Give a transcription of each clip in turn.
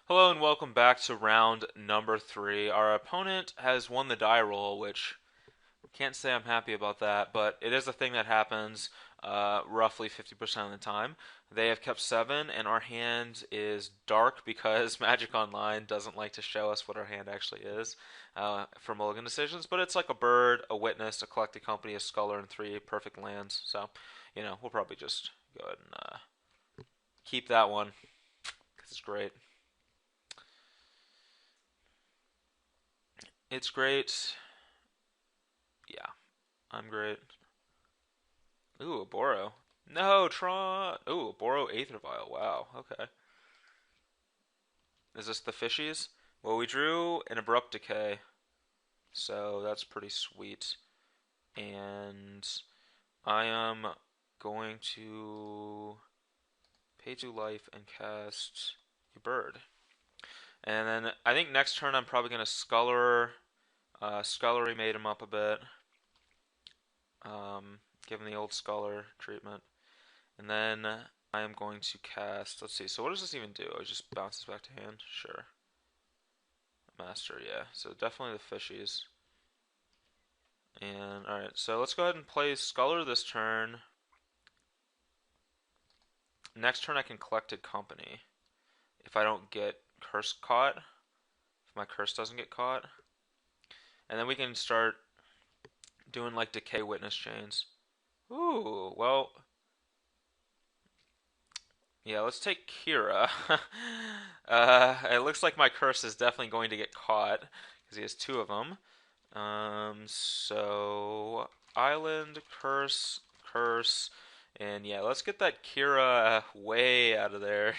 Hello and welcome back to round number three. Our opponent has won the die roll, which can't say I'm happy about that, but it is a thing that happens roughly 50% of the time. They have kept seven, and our hand is dark because Magic Online doesn't like to show us what our hand actually is for mulligan decisions. But it's like a bird, a witness, a collected company, a sculler, and three perfect lands. So, we'll probably just go ahead and keep that one because it's great. It's great. Yeah, I'm great. Ooh, a Boro. No, Tron. Ooh, a Boro Aether Vial. Wow, okay. Is this the fishies? Well, we drew an Abrupt Decay, so that's pretty sweet. And I am going to pay 2 life and cast a bird. And then I think next turn I'm probably going to Sculler. Scullery made him up a bit. Give him the old Sculler treatment. And then I am going to cast. Let's see. So what does this even do? It just bounces back to hand. Sure. Master. Yeah. So definitely the fishies. And all right. So let's go ahead and play Sculler this turn. Next turn I can Collected Company if I don't get curse caught. If my curse doesn't get caught, and then we can start doing like Decay Witness chains. Ooh. Well. Yeah, let's take Kira. It looks like my curse is definitely going to get caught because he has two of them. So Island, Curse, Curse, and yeah, let's get that Kira way out of there.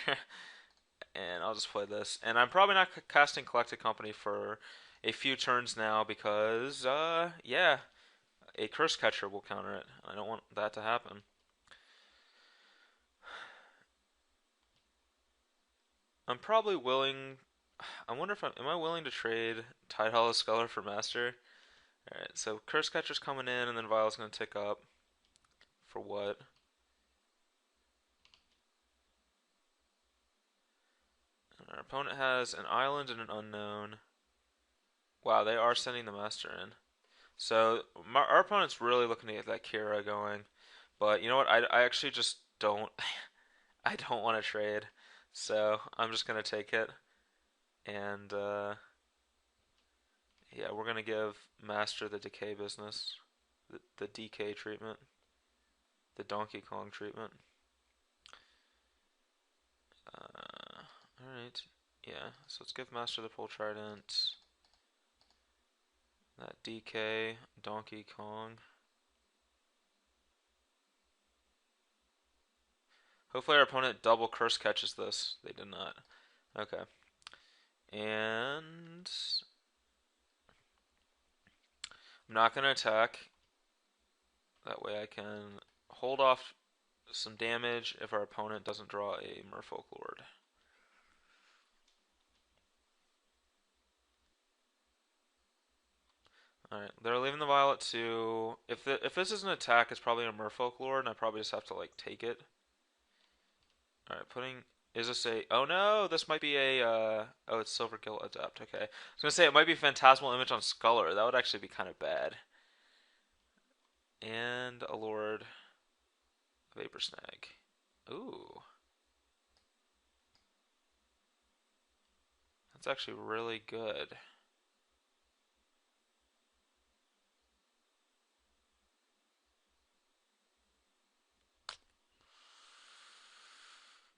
And I'll just play this. And I'm probably not casting Collected Company for a few turns now because, yeah, a Curse Catcher will counter it. I don't want that to happen. I'm probably willing. I wonder if am I willing to trade Tide Hollow Sculler for Master? Alright, so Curse Catcher's coming in, and then Vile's gonna tick up. For what? And our opponent has an island and an unknown. Wow, they are sending the Master in. So our opponent's really looking to get that Kira going. But you know what? I actually just don't. I don't want to trade. So I'm just gonna take it. And yeah, we're gonna give Master the decay business, the DK treatment, the Donkey Kong treatment. All right, yeah. So let's give Master the Pole Trident, that DK, Donkey Kong. Hopefully our opponent double curse catches this. They did not. Okay. And I'm not gonna attack. That way I can hold off some damage if our opponent doesn't draw a Merfolk Lord. Alright, they're leaving the Violet too. If this is an attack, it's probably a Merfolk Lord, and I probably just have to like take it. Alright, putting is this a oh no, this might be a oh it's Silver Gilt Adept, okay. I was gonna say it might be Phantasmal Image on Sculler. That would actually be kinda bad. And a Lord Vapor Snag. Ooh. That's actually really good.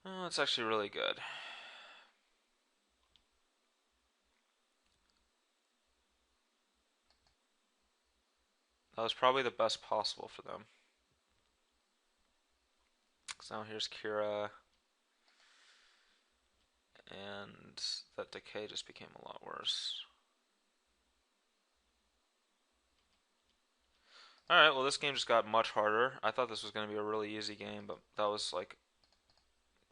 Oh, that's actually really good. That was probably the best possible for them. So now here's Kira, and that decay just became a lot worse. Alright, well this game just got much harder. I thought this was going to be a really easy game, but that was like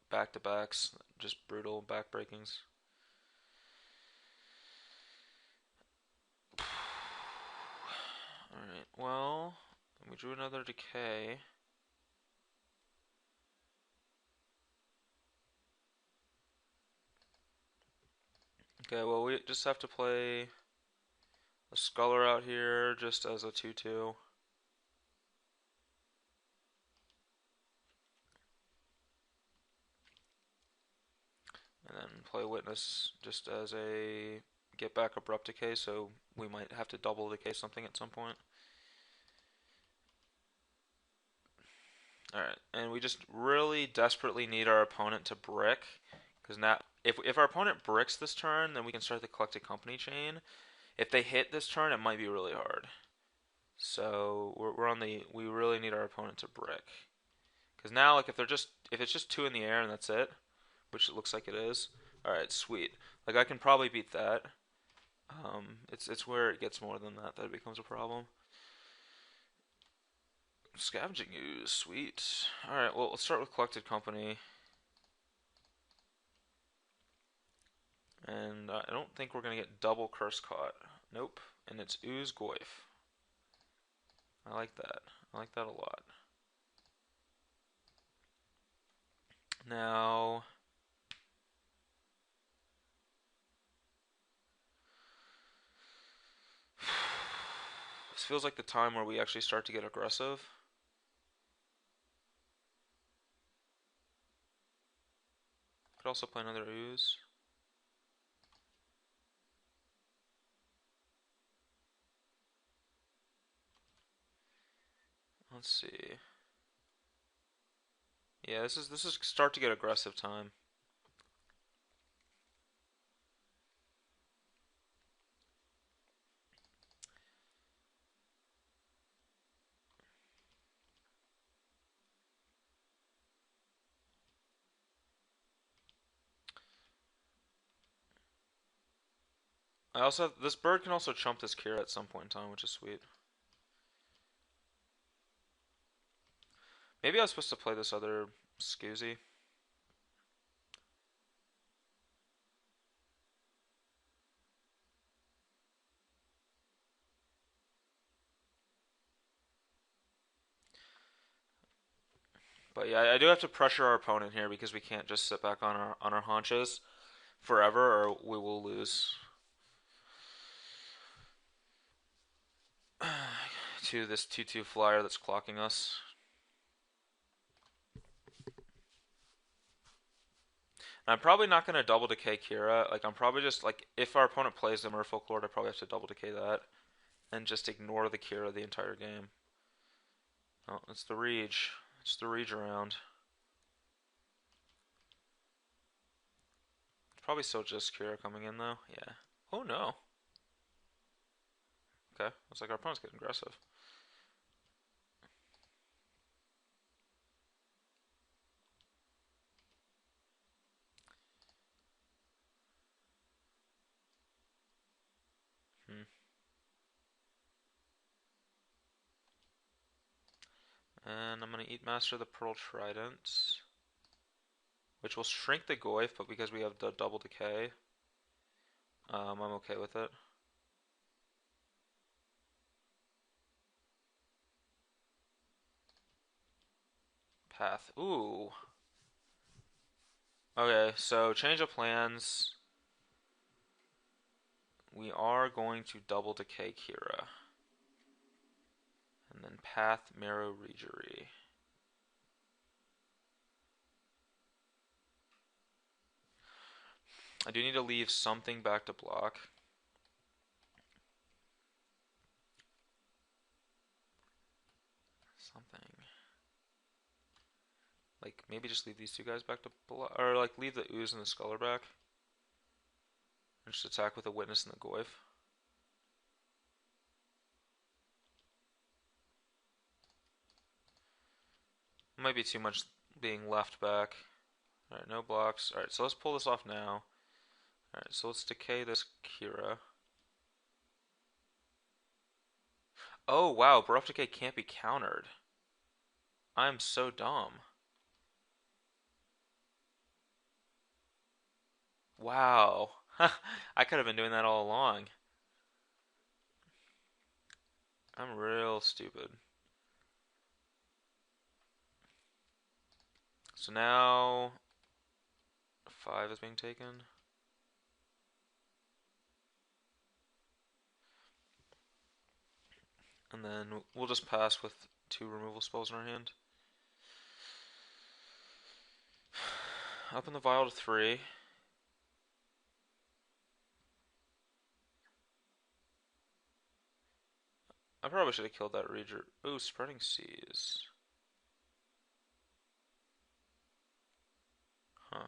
back-to-backs, just brutal backbreakings. Alright, well, we drew another decay. Okay, well we just have to play a Sculler out here just as a 2/2. And then play Witness just as a get back Abrupt Decay, so we might have to double decay something at some point. Alright, and we just really desperately need our opponent to brick, because now if our opponent bricks this turn, then we can start the Collected Company chain. If they hit this turn, it might be really hard. So we're on the we really need our opponent to brick, because now like if it's just two in the air and that's it, which it looks like it is. All right, sweet. Like I can probably beat that. It's where it gets more than that that it becomes a problem. Scavenging ooze, sweet. All right, well let's start with Collected Company, and I don't think we're gonna get double curse caught. Nope, and it's ooze goif. I like that. I like that a lot. Now. This feels like the time where we actually start to get aggressive. Could also play another ooze. Let's see. Yeah, this is start to get aggressive time. I also have, this bird can also chump this Kira at some point in time, which is sweet. Maybe I was supposed to play this other Scoozy. But yeah, I do have to pressure our opponent here because we can't just sit back on our haunches forever or we will lose to this 2/2 flyer that's clocking us. And I'm probably not going to double decay Kira. Like I'm probably just like if our opponent plays the Merfolk Lord, I probably have to double decay that and just ignore the Kira the entire game. Oh, it's the Rege. It's the Rege around. Probably still just Kira coming in though. Yeah. Oh no. Okay. Looks like our opponent's getting aggressive. Hmm. And I'm gonna eat Master the Pearl Trident, which will shrink the Goyf, but because we have the double decay, I'm okay with it. Path. Ooh. Okay, so change of plans. We are going to double decay Kira. And then Path Marrow Regery. I do need to leave something back to block. Something. Like, maybe just leave these two guys back to block. Or, like, leave the Ooze and the Sculler back. And just attack with the Witness and the Goyf. Might be too much being left back. Alright, no blocks. Alright, so let's pull this off now. Alright, so let's decay this Kira. Oh, wow, Bereft Decay can't be countered. I'm so dumb. Wow. I could have been doing that all along. I'm real stupid. So now 5 is being taken. And then we'll just pass with 2 removal spells in our hand. Up in the vial to 3. I probably should have killed that Rager. Ooh, Spreading Seas. Huh.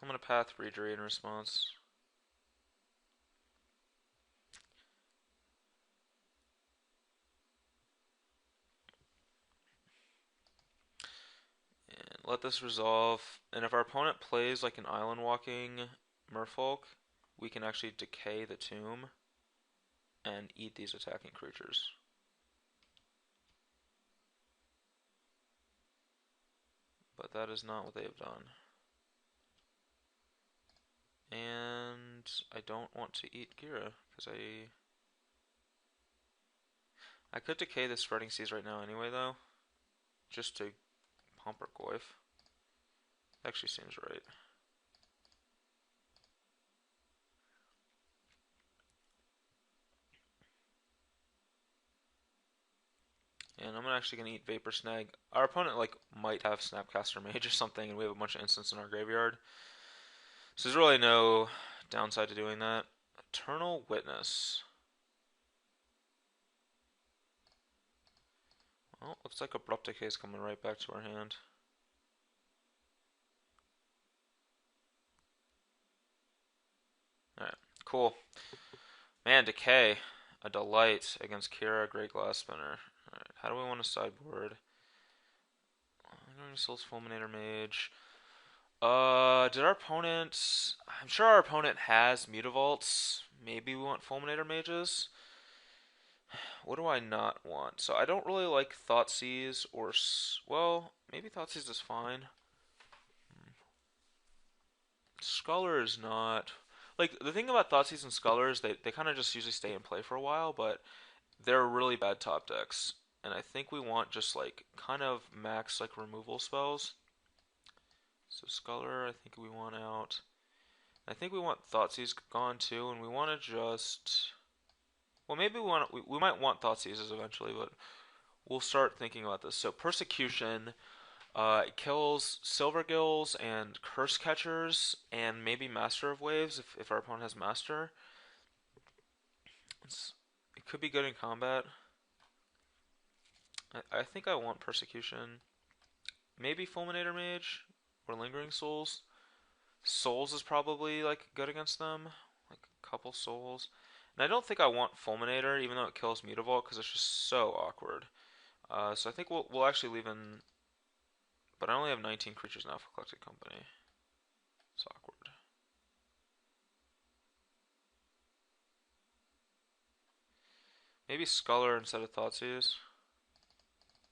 I'm gonna path Rager in response. And let this resolve. And if our opponent plays like an island walking merfolk, we can actually decay the tomb and eat these attacking creatures. But that is not what they have done. And I don't want to eat Gira because I could decay the Spreading Seas right now anyway though, just to pump or Goyf. Actually seems right. And I'm actually gonna eat Vapor Snag. Our opponent like might have Snapcaster Mage or something, and we have a bunch of instants in our graveyard. So there's really no downside to doing that. Eternal Witness. Well, looks like Abrupt Decay is coming right back to our hand. Alright, cool. Man, Decay. A delight against Kira, Great Glass Spinner. Alright, how do we want to sideboard? Souls Fulminator Mage. Did our opponent... I'm sure our opponent has Mutavaults. Maybe we want Fulminator Mages. What do I not want? So I don't really like Thoughtseize or... Well, maybe Thoughtseize is fine. Sculler is not... Like, the thing about Thoughtseize and Sculler is they kind of just usually stay in play for a while, but they're really bad top decks. And I think we want just, like, kind of max, like, removal spells. So Sculler, I think we want out. I think we want Thoughtseize gone too, and we want to just... Well, maybe we might want Thoughtseizes eventually, but we'll start thinking about this. So Persecution it kills Silvergills and Curse Catchers, and maybe Master of Waves if our opponent has Master. It could be good in combat. I think I want Persecution. Maybe Fulminator Mage or Lingering Souls. Souls is probably like good against them, like a couple Souls. And I don't think I want Fulminator, even though it kills Mutavault, because it's just so awkward. So I think we'll actually leave in, but I only have 19 creatures now for Collected Company. It's awkward. Maybe Sculler instead of Thoughtseize.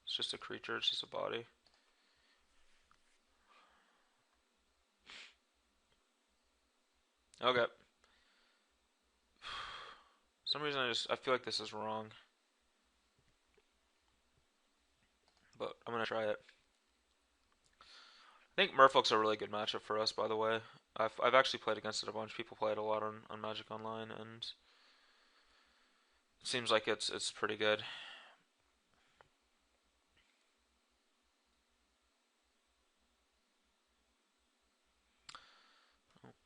It's just a creature, it's just a body. Okay. For some reason I feel like this is wrong. But I'm gonna try it. I think Merfolk's a really good matchup for us, by the way. I've actually played against it a bunch. People play it a lot on Magic Online, and it seems like it's pretty good.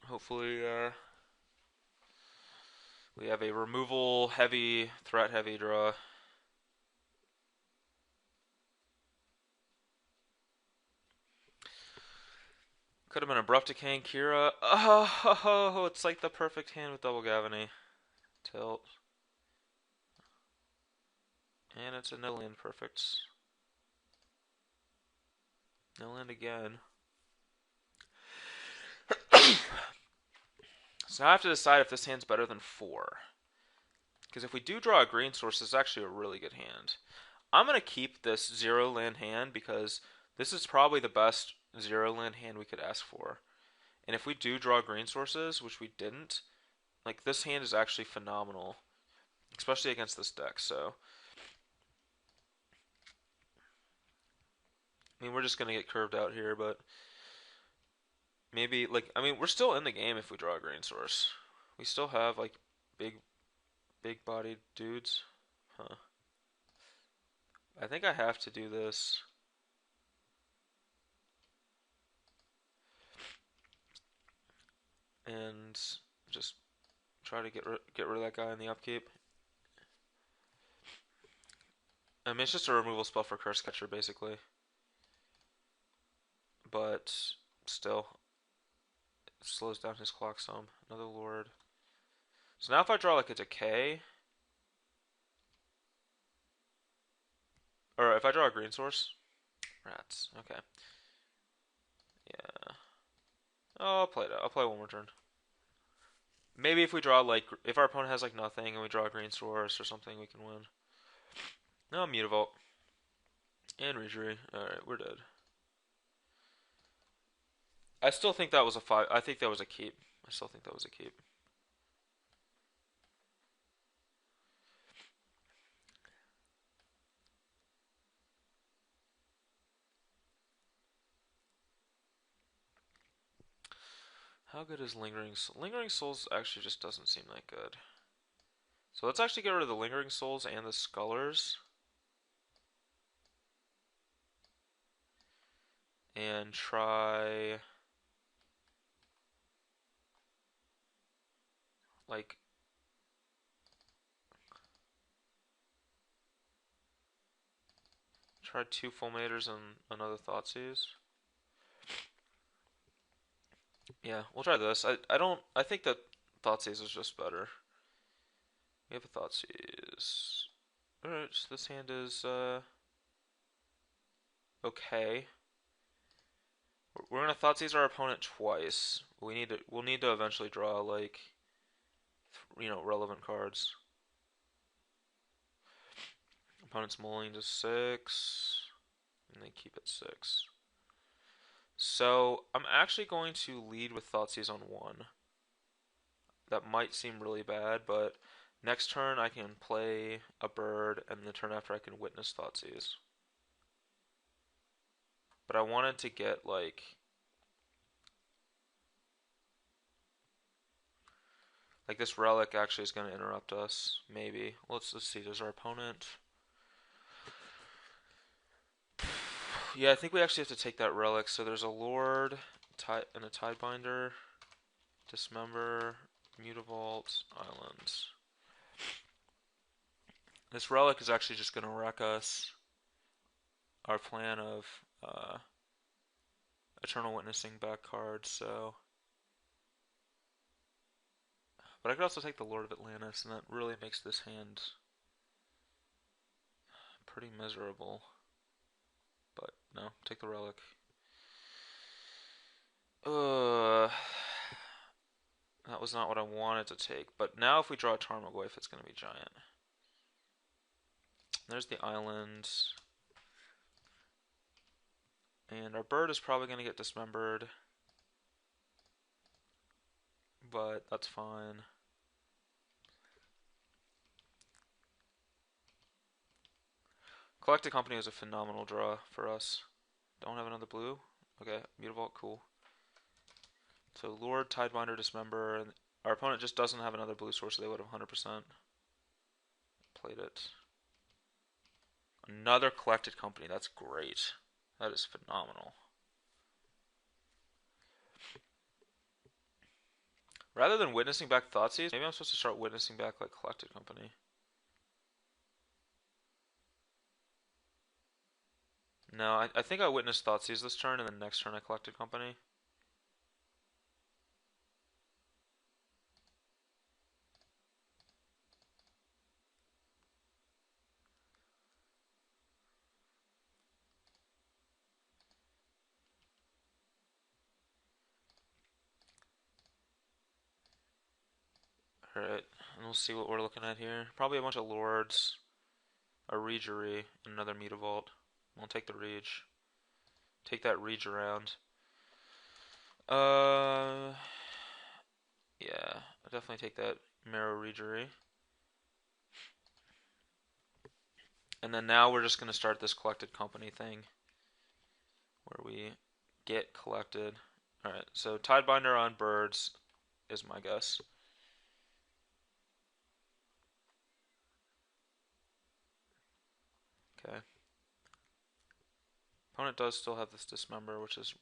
Hopefully, we have a removal heavy, threat heavy draw. Could have been Abrupt Decaying Kira. Oh, it's like the perfect hand with Double Gavany. Tilt. And it's a no land perfect. No land again. So now I have to decide if this hand's better than 4. Because if we do draw a green source, it's actually a really good hand. I'm going to keep this 0 land hand because this is probably the best 0 land hand we could ask for. And if we do draw green sources, which we didn't, like this hand is actually phenomenal. Especially against this deck, so... I mean, we're just going to get curved out here, but... Maybe, like, I mean, we're still in the game if we draw a green source. We still have like big, big bodied dudes. Huh. I think I have to do this. And just try to get rid of that guy in the upkeep. I mean, it's just a removal spell for Curse Catcher, basically. But still, it slows down his clock some. Another Lord. So now if I draw like a Decay, or if I draw a green source, rats. Okay. Yeah. Oh, I'll play it. I'll play one more turn. Maybe if we draw like, if our opponent has like nothing and we draw a green source or something, we can win. No, Mutavault. And Rejury. Alright, we're dead. I still think that was a 5. I think that was a keep. I still think that was a keep. How good is Lingering Souls? Lingering Souls actually just doesn't seem that good. So let's actually get rid of the Lingering Souls and the Scullers. And try... like... try 2 Fulminators and another Thoughtseize. Yeah, we'll try this. I think that Thoughtseize is just better. We have a Thoughtseize. Alright, so this hand is, okay. We're gonna Thoughtseize our opponent twice. We'll need to eventually draw, like, relevant cards. Opponent's mulling to 6, and they keep at 6. So, I'm actually going to lead with Thoughtseize on 1. That might seem really bad, but next turn I can play a bird, and the turn after I can witness Thoughtseize. But I wanted to get, like... like, this relic actually is going to interrupt us, maybe. Let's see, does our opponent... yeah, I think we actually have to take that relic. So there's a Lord and a Tidebinder, Dismember, Mutavault, Island. This relic is actually just going to wreck us. Our plan of Eternal Witnessing back cards, so... but I could also take the Lord of Atlantis, and that really makes this hand pretty miserable. But no, take the relic. That was not what I wanted to take. But now if we draw a Tarmogoyf, it's going to be giant. There's the island. And our bird is probably going to get dismembered. But that's fine. Collected Company is a phenomenal draw for us. Don't have another blue? Okay, Mutavault, cool. So Lord, Tidebinder, Dismember, and our opponent just doesn't have another blue source, so they would have 100% played it. Another Collected Company, that's great. That is phenomenal. Rather than witnessing back Thoughtseize, maybe I'm supposed to start witnessing back like Collected Company. No, I think I witnessed Thoughtseize this turn, and then next turn I Collected Company. Alright, and we'll see what we're looking at here. Probably a bunch of Lords, a Regery, and another Mutavault. We'll take the Rege. Take that Rege around. Yeah, I'll definitely take that Marrow Regery. And then now we're just going to start this Collected Company thing. Where we get collected. Alright, so Tidebinder on birds is my guess. Okay. Opponent does still have this dismember, which is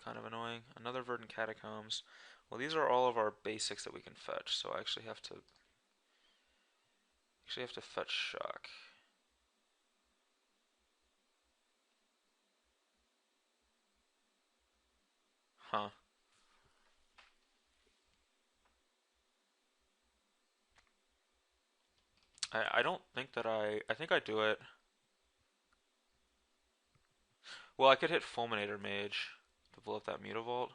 kind of annoying. Another Verdant Catacombs. Well, these are all of our basics that we can fetch, so I actually have to fetch Shock. Huh. I don't think that I think I do it. Well, I could hit Fulminator Mage to blow up that Mutavault,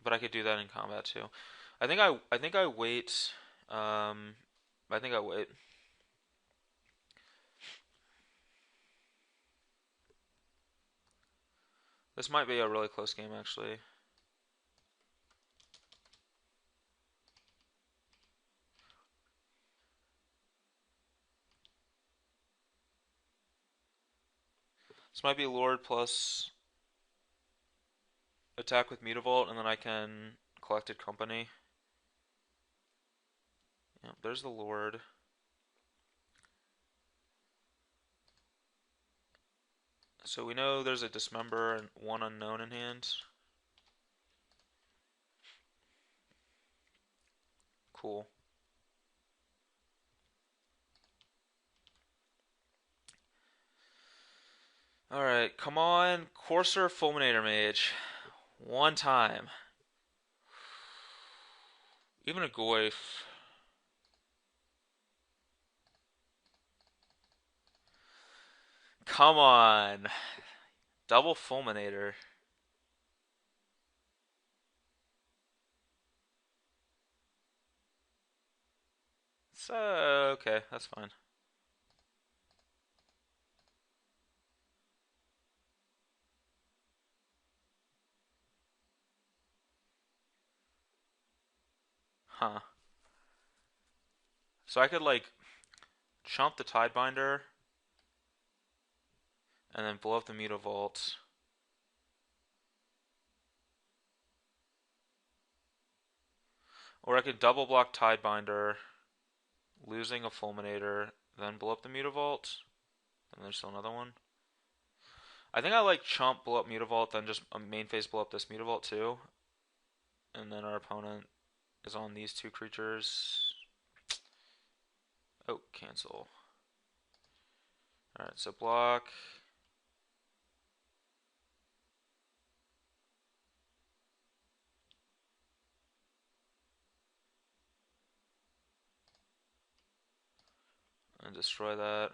but I could do that in combat too. I think I wait. Um, I think I wait. This might be a really close game actually. This might be Lord plus attack with Mutavault, and then I can Collected Company. Yep, there's the Lord. So we know there's a Dismember and one Unknown in hand. Cool. Alright, come on. Courser Fulminator Mage. One time. Even a Goyf. Come on. Double Fulminator. So, okay, that's fine. Huh. So I could, like, chump the Tidebinder and then blow up the Mutavault. Or I could double block Tidebinder, losing a Fulminator, then blow up the Mutavault. And there's still another one. I think I like chump, blow up Mutavault, then just a main phase blow up this Mutavault too. And then our opponent is on these two creatures. Oh, cancel. Alright, so block. And destroy that.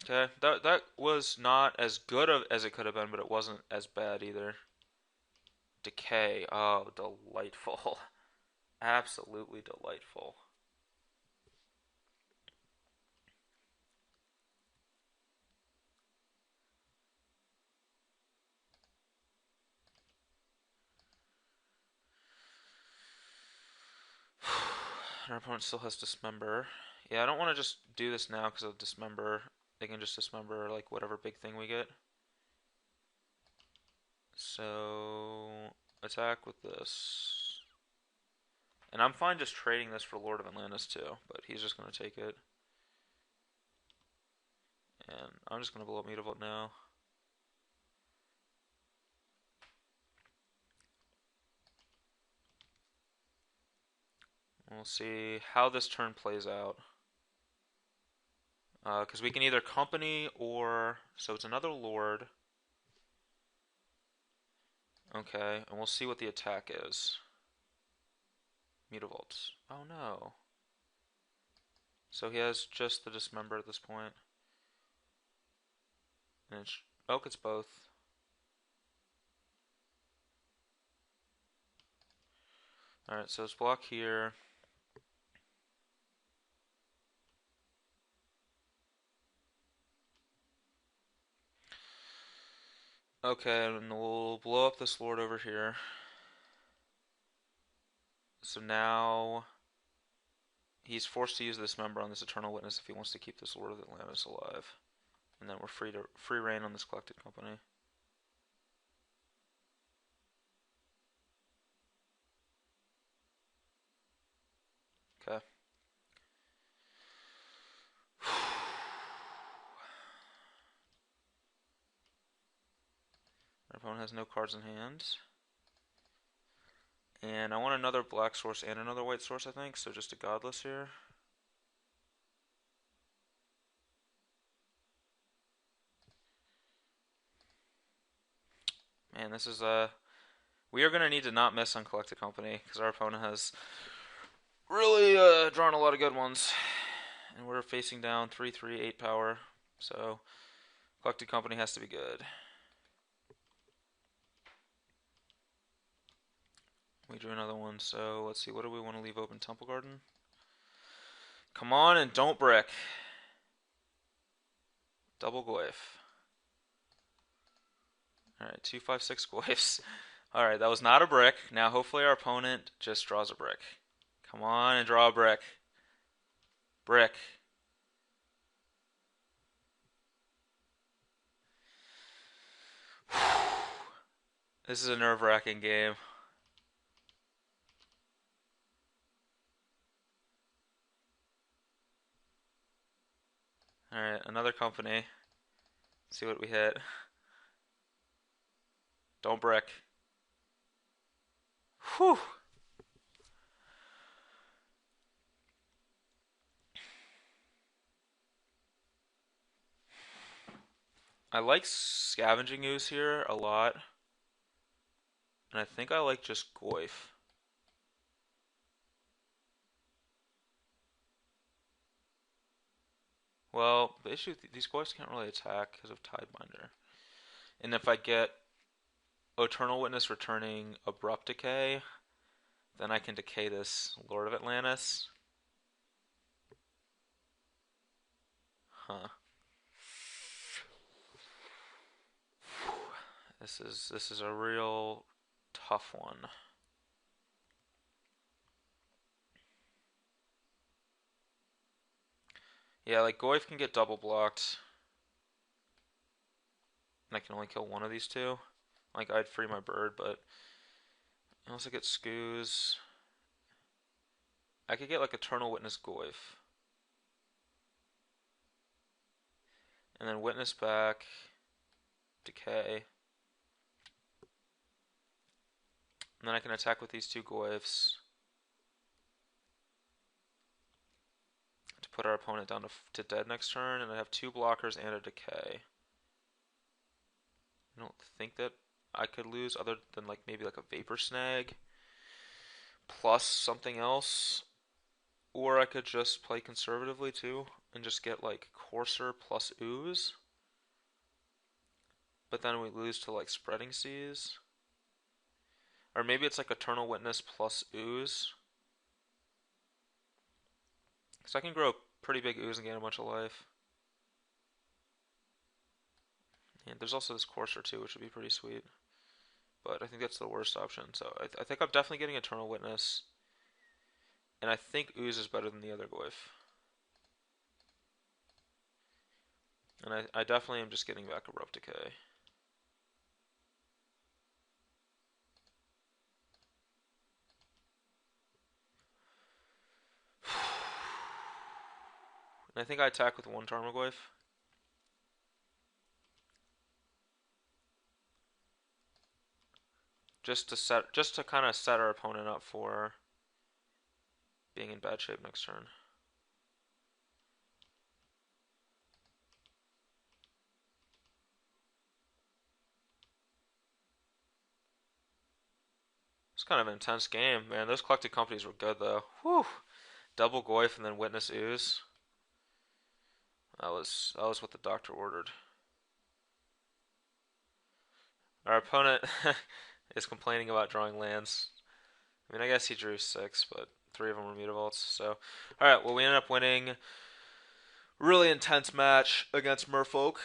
Okay, that was not as good as it could have been, but it wasn't as bad either. Decay. Oh, delightful. Absolutely delightful. Our opponent still has Dismember. Yeah, I don't want to just do this now because of Dismember. They can just Dismember like whatever big thing we get. So attack with this. And I'm fine just trading this for Lord of Atlantis too, but he's just going to take it. And I'm just going to blow up Mutavault now. We'll see how this turn plays out. Because we can either company or... So it's another Lord. Okay, and we'll see what the attack is. Mutavaults. Oh no. So he has just the Dismember at this point. And it's... Oh, it's both. Alright, so it's block here. Okay, and we'll blow up this Lord over here. So now he's forced to use this member on this Eternal Witness if he wants to keep this Lord of Atlantis alive. And then we're free reign on this Collected Company. Okay. Our opponent has no cards in hand. And I want another black source and another white source, I think, so just a godless here. Man, this is we are going to need to not miss on Collected Company, because our opponent has really drawn a lot of good ones. And we're facing down 3/3 8 power, so Collected Company has to be good. We drew another one, so let's see, what do we want to leave open? Temple Garden? Come on and don't brick. Double Goyf. Alright, 2, 5, 6 Goyfs. Alright, that was not a brick. Now hopefully our opponent just draws a brick. Come on and draw a brick. Brick. This is a nerve-wracking game. Alright, another company. Let's see what we hit. Don't brick. Whew. I like Scavenging Ooze here a lot. And I think I like just Goyf. Well, the issue, these Goyfs can't really attack because of Tidebinder. And if I get Eternal Witness returning Abrupt Decay, then I can decay this Lord of Atlantis. Huh. This is a real tough one. Yeah, like Goyf can get double blocked. And I can only kill one of these two. Like I'd free my bird, but I also get Skoos. I could get like Eternal Witness Goyf. And then Witness back. Decay. And then I can attack with these two Goyfs to put our opponent down to dead next turn, and I have two blockers and a decay. I don't think that I could lose other than like maybe like a Vapor Snag plus something else. Or I could just play conservatively too and just get like Courser plus Ooze. But then we lose to like Spreading Seas. Or maybe it's like Eternal Witness plus Ooze. So I can grow a pretty big Ooze and gain a bunch of life. And there's also this Courser too, which would be pretty sweet. But I think that's the worst option. So I think I'm definitely getting Eternal Witness. And I think Ooze is better than the other Goyf. And I definitely am just getting back Abrupt Decay. And I think I attack with one Tarmogoyf. Just to kind of set our opponent up for being in bad shape next turn. It's kind of an intense game, man. Those Collected Companies were good though. Whew. Double Goyf and then Witness Ooze. That was what the doctor ordered. Our opponent is complaining about drawing lands. I mean, I guess he drew 6, but 3 of them were Mutavaults. So, alright, well, we ended up winning. Really intense match against Merfolk.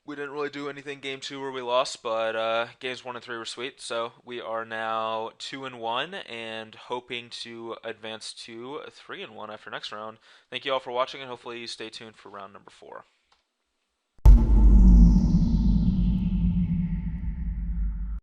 We didn't really do anything game 2 where we lost, but games 1 and 3 were sweet. So we are now 2-1 and hoping to advance to 3-1 after next round. Thank you all for watching, and hopefully you stay tuned for round number 4.